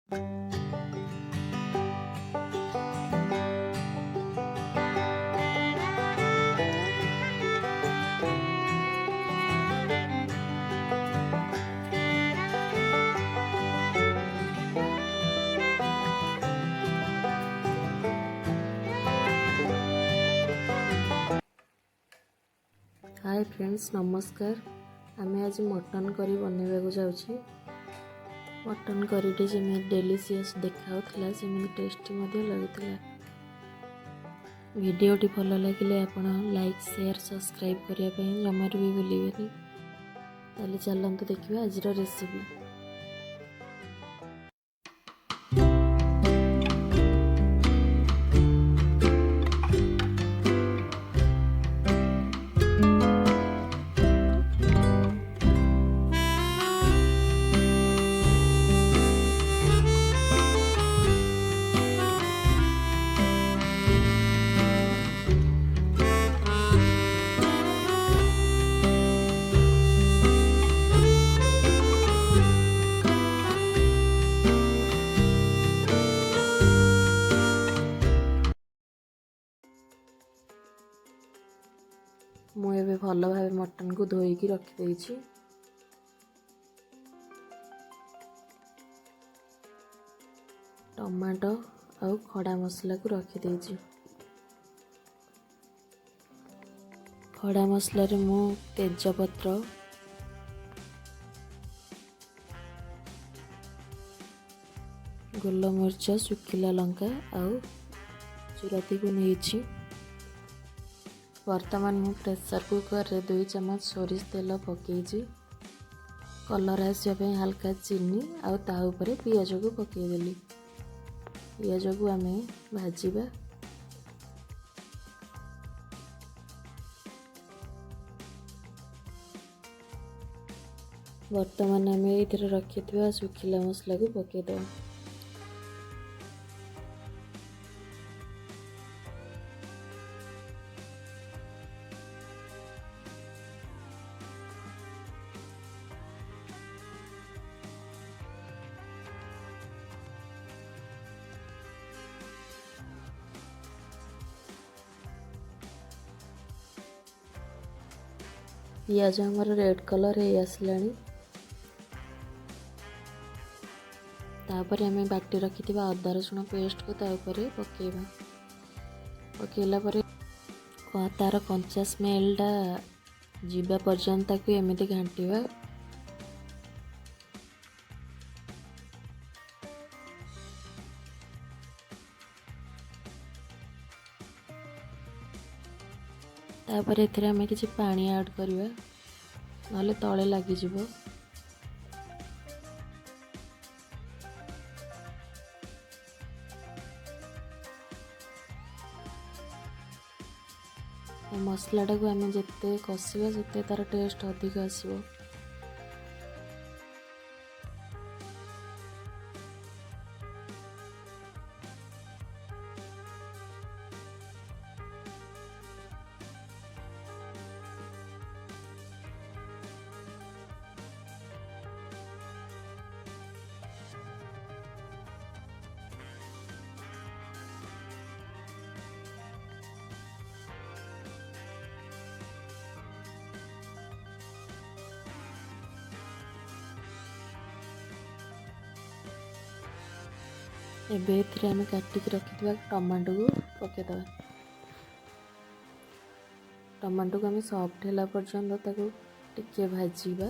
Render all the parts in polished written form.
Hi friends, नमस्कार। आमे आज मटन करी बनवाक जाऊँ। मटन करी जमी डेलीशियस देखा टेस्टी लगुला। वीडियोटी भल लगे आप लाइक शेयर सब्सक्राइब करने जमार भी भूलें। ताले चलते देखिए आज रेसिपी। मुझे भल भाव मटन को धोईकी रखिदे। टमाटो और खड़ा मसला को रखिदे। खड़ा मसला रे मु तेजपत्र, गोलमरिच, सुखिला लंका और चुराती को नहीं। वर्तमान मु प्रेशर कुकर रे 2 चम्मच सोरिष तेल पकईजी। कलर आसवाई हल्का चीनी और ता ऊपर पियाज को पकईदेली। पियाज को आम भाजवा। वर्तमान आम ये रखि सुखिला मसला को पकईद। पियाज हमार रेड कलर है आसलानी। तापर आम बाटी रखि अदा रसुण पेस्ट को तापर पकेबा। पकेला परे तार कंचा स्मेलटा जीवा पर्यंत ताकू एमती घांटिबा। तापर एथिरे आमे किछि पानी ऐड करिवा, नले तळे लागि जिवो। मसलाटा को आमे जेते कसिबा सेते तार टेस्ट अधिक आसीबो। एबे एथिरे आमे काटिक रखिथिबा टमाटो को पकेदबा। टमाटो को आमे सॉफ्ट होला पर्यंत ताको टिके भाजीबा।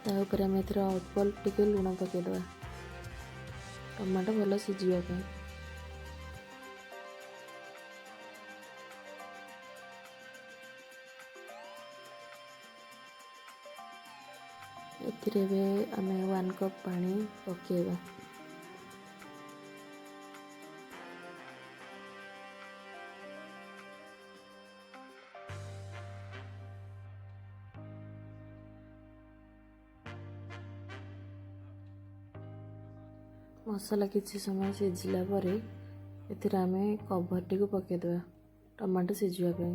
ता ऊपर आमे एथिरे अल्प अल्प टिके लूण पकेदबा टमाटो भल सिझिबा पई। एथिरे बे आमे 1 कप पानी पकेबा। मसला किसी समय सिझिला परे एथिरे आमे कभर टी को पकेदबा टमाटो सिझिबा पई।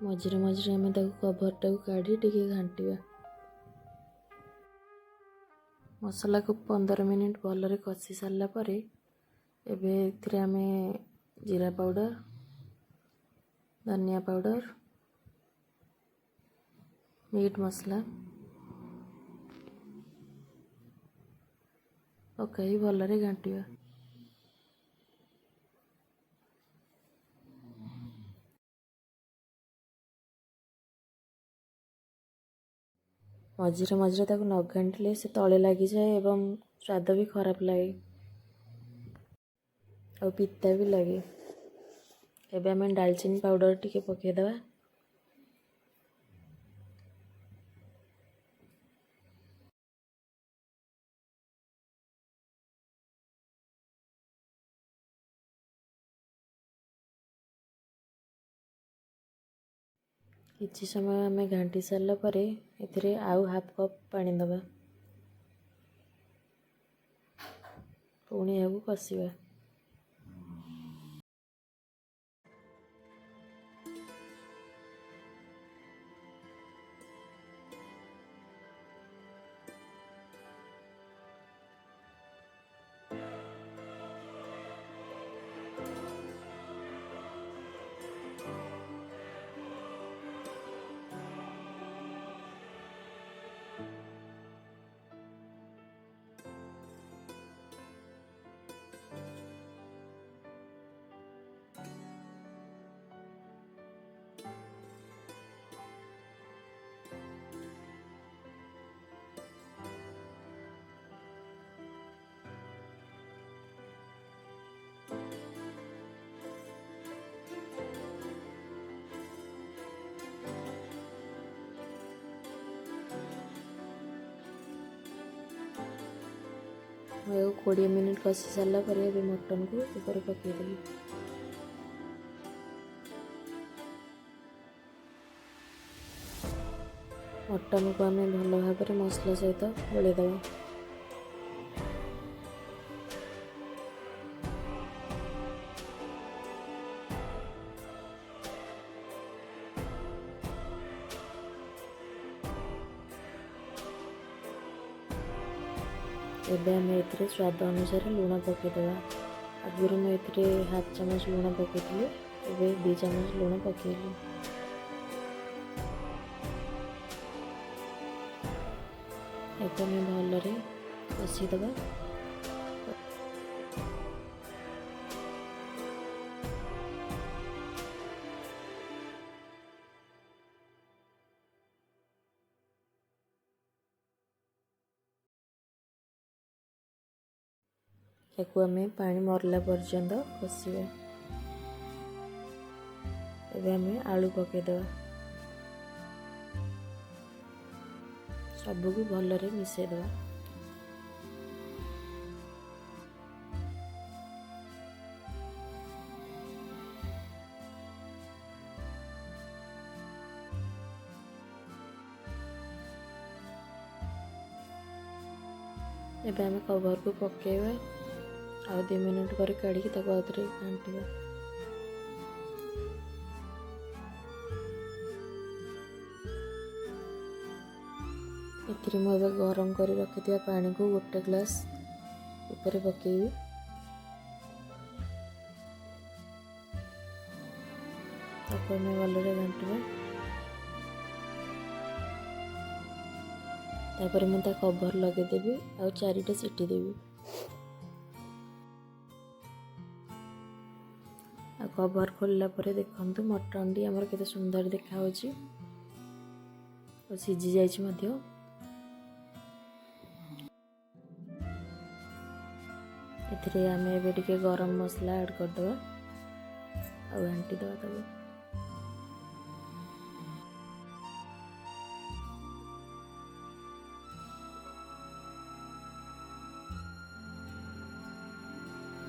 मझिरे मझिरे आम कभरटा काढ़ी टिके घांटिया। मसला को 15 मिनिट भलरे कषि सारा पर एबे आम जीरा पाउडर, धनिया पाउडर, मीट मसला पकाई भलरे घांटिया। मझिरे मझिरे ताको न घांटिले से तले लगी जाए एवं स्वाद भी खराब लगे और पिता भी लगे। एबे आम डालचीनी पाउडर टिके पकेदवा। किछि समय आम घांटी सारा पर एथिरे आउ हाफ कप पानी दबा। पुणी आगु कषिबा। मैं 20 मिनिट कषि सारा पर मटन को ऊपर पकईदेवी। मटन को आम भल भाव मसला सहित गोलेदवा। एबे आम एथिरे स्वाद अनुसार लुण पकईदेवा। आगुरी मुझे हाफ चामच लुण पकईली, एबे 2 चामच लुण पकईली। एक भलरे कषिदेवा। एक आम पानी मरला पर्यंत कषिबा। एबे आम आलू पकईदेवा। सबको भलरे मिसईदेवा। एबे आम कवर को पकेଇବା ଆଉ 2 मिनट पर काढ़ी ताको आउथरे घांटिबा। एथिरे मु एबे गरम करी रखिथिया पानी को 1 ग्लास ऊपर पकेइबी। ताको मैं भलरे घांटिबा। तापर मैं ता कवर लगे देबी और 4टा सीटी देबी। कवर खोलला पर देखंतु मटन टी हमर केते सुंदर देखा होची और सिझी जाइछि मध्य। एथिरे आमे एबे टिके गरम मसला ऐड कर दवा और घांटी दवा तबे।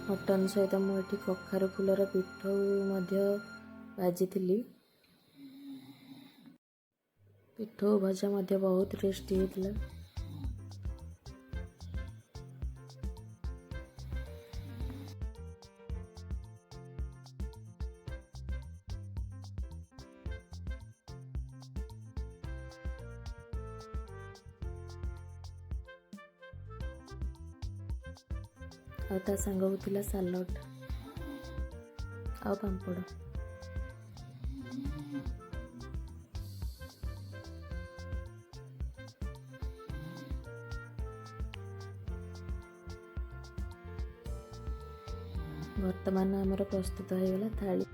मटन सहित मुझे कखारु फूलर पिठौ भाजी। पिठौ भजा बहुत टेस्टी होता। ଆଉ ତା ସାଙ୍ଗକୁ ଥିଲା ସାଲଡ଼ ଆଉ ପାମ୍ପଡ଼। ବର୍ତ୍ତମାନ ଆମର ପ୍ରସ୍ତୁତ ହୋଇଗଲା ଥାଳି।